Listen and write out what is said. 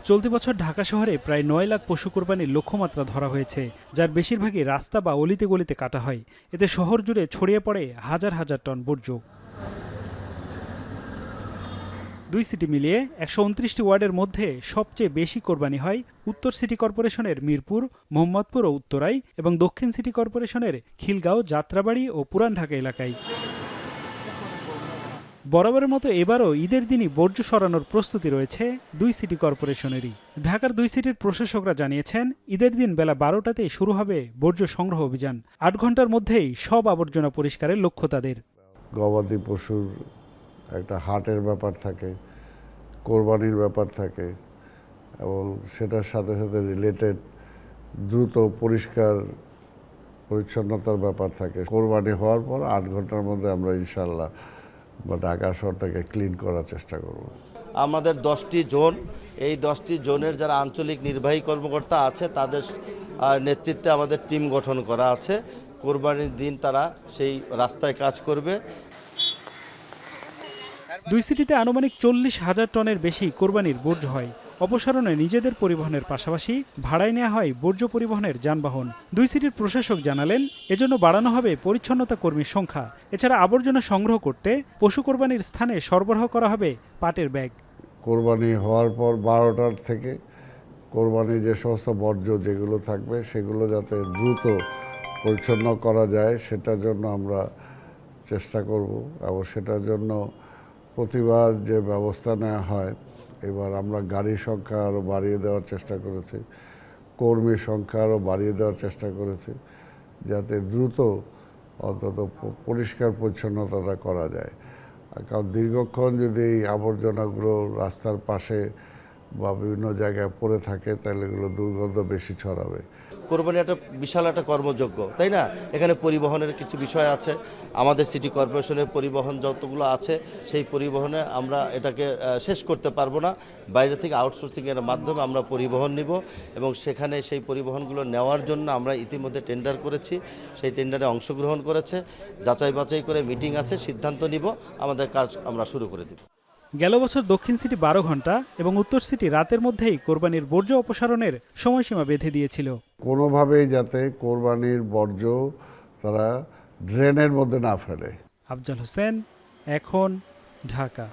চলতি বছর ঢাকা শহরে প্রায় ৯ লাখ পশু কোরবানির লক্ষ্যমাত্রা ধরা হয়েছে, যার বেশিরভাগই রাস্তা বা অলিতে গলিতে কাটা হয়। এতে শহর জুড়ে ছড়িয়ে পড়ে হাজার হাজার টন বর্জ্য। ২ সিটি মিলিয়ে ১২৯টি ওয়ার্ডের মধ্যে সবচেয়ে বেশি কোরবানি হয় উত্তর সিটি কর্পোরেশনের মিরপুর, মোহাম্মদপুর ও উত্তরায় এবং দক্ষিণ সিটি কর্পোরেশনের খিলগাঁও, যাত্রাবাড়ি ও পুরান ঢাকা এলাকায়। বরাবরের মতো এবারও ঈদের দিনই বর্জ্য সরানোর প্রস্তুতি রয়েছে ২ সিটি কর্পোরেশনেরই। ঢাকার ২ সিটির প্রশাসকরা জানিয়েছেন, ঈদের দিন বেলা ১২টাতেই শুরু হবে বর্জ্য সংগ্রহ অভিযান। ৮ ঘন্টার মধ্যেই সব আবর্জনা পরিষ্কারের লক্ষ্য তাদের। গবাদি পশুর একটা হাটের ব্যাপার থাকে, কোরবানির ব্যাপার থাকে এবং সেটার সাথে সাথে রিলেটেড দ্রুত পরিষ্কার পরিচ্ছন্নতার ব্যাপার থাকে। কোরবানি হওয়ার পর ৮ ঘন্টার মধ্যে আমরা ইনশাল্লাহ ঢাকা শহরটাকে ক্লিন করার চেষ্টা করব। আমাদের 10টি জোন, এই 10টি জোনের যারা আঞ্চলিক নির্বাহী কর্মকর্তা আছে তাদের নেতৃত্বে আমাদের টিম গঠন করা আছে। কোরবানির দিন তারা সেই রাস্তায় কাজ করবে। ২ সিটিতে আনুমানিক ৪০,০০০ টনের বেশি কোরবানির বর্জ্য হয়। অপসারণে নিজেদের পরিবহনের পাশাপাশি ভাড়ায় নেওয়া হয় বর্জ্য পরিবহনের যানবাহন। ২ সিটির প্রশাসক জানালেন, এজন্য বাড়ানো হবে পরিচ্ছন্নতা কর্মীর সংখ্যা। এছাড়া আবর্জনা সংগ্রহ করতে পশু কোরবানির স্থানে সরবরাহ করা হবে পাটের ব্যাগ। কোরবানি হওয়ার পর ১২টার থেকে কোরবানির যে সমস্ত বর্জ্য যেগুলো থাকবে সেগুলো যাতে দ্রুত পরিচ্ছন্ন করা যায় সেটার জন্য আমরা চেষ্টা করব এবং সেটার জন্য প্রতিবার যে ব্যবস্থা নেওয়া হয়, এবার আমরা গাড়ির সংখ্যা আরও বাড়িয়ে দেওয়ার চেষ্টা করেছি, কর্মীর সংখ্যা আরও বাড়িয়ে দেওয়ার চেষ্টা করেছি, যাতে দ্রুত অন্তত পরিষ্কার পরিচ্ছন্নতাটা করা যায়। কারণ দীর্ঘক্ষণ যদি এই আবর্জনাগুলো রাস্তার পাশে বা বিভিন্ন জায়গায় পড়ে থাকে তাহলে এগুলো দুর্গন্ধ বেশি ছড়াবে। কোরবানি একটা বিশাল একটা কর্মযজ্ঞ, তাই না? এখানে পরিবহনের কিছু বিষয় আছে। আমাদের সিটি কর্পোরেশনের পরিবহন যতগুলো আছে সেই পরিবহনে আমরা এটাকে শেষ করতে পারবো না। বাইরে থেকে আউটসোর্সিংয়ের মাধ্যমে আমরা পরিবহন নিব এবং সেখানে সেই পরিবহনগুলো নেওয়ার জন্য আমরা ইতিমধ্যে টেন্ডার করেছি। সেই টেন্ডারে অংশগ্রহণ করেছে, যাচাই বাছাই করে মিটিং আছে, সিদ্ধান্ত নিব, আমাদের কাজ আমরা শুরু করে দেব। গেল বছর দক্ষিণ সিটি ১২ ঘন্টা এবং উত্তর সিটি রাতের মধ্যেই কোরবানির বর্জ্য অপসারণের সময়সীমা বেঁধে দিয়েছিল। কোনোভাবেই যাতে কোরবানির বর্জ্য তারা ড্রেনের মধ্যে না ফেলে। আফজাল হোসেন, এখন, ঢাকা।